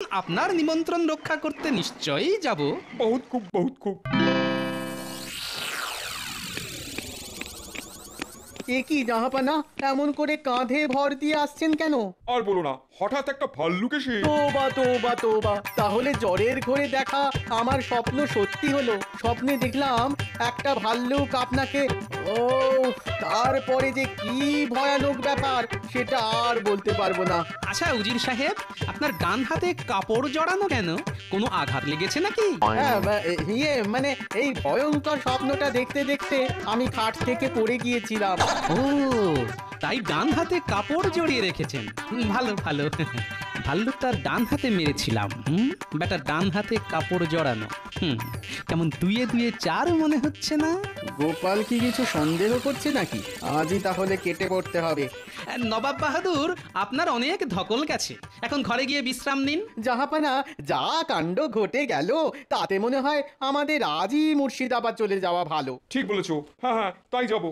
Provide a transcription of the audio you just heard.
আপনার নিমন্ত্রণ রক্ষা করতে নিশ্চয়ই যাব। বহুত খুব, বহুত খুব। এ কি জাহাপানা, এমন করে কাঁধে ভর দিয়ে আসছেন কেন? আর বলো না, হঠাৎ একটা ভাল্লুক এসে। তোবা তোবা তোবা, তাহলে জ্বরের ঘরে দেখা আমার স্বপ্ন সত্যি হলো। স্বপ্নে দেখলাম একটা ভাল্লুক আপনাকে। ও, তারপরে যে কি ভয়ানক ব্যাপার সেটা আর বলতে পারবো না। আচ্ছা উজির সাহেব, আপনার ডান হাতে কাপড় জড়ানো কেন? কোনো আঘাত লেগেছে নাকি? হ্যাঁ, মানে এই ভয়ঙ্কর স্বপ্নটা দেখতে দেখতে আমি খাট থেকে পড়ে গিয়েছিলাম। ও, তাই ডান হাতে কাপড় জড়িয়ে রেখেছেন। ভালো ভালো। ভাল্লুক তার ডান হাতে মেরেছিলাম। বেটা ডান হাতে কাপড় জড়ানো। কেমন দুয়ে দুয়ে চার মনে হচ্ছে না? গোপাল কি কিছু সন্দেহ করছে নাকি? আজই তাহলে কেটে পড়তে হবে। নবাব বাহাদুর, আপনার অনেক ধকল গেছে, এখন ঘরে গিয়ে বিশ্রাম নিন। জাহাপানা, যা কাণ্ড ঘটে গেল তাতে মনে হয় আমাদের আজই মুর্শিদাবাদ চলে যাওয়া ভালো। ঠিক বলেছো, হ্যাঁ হ্যাঁ, তাই যাবো।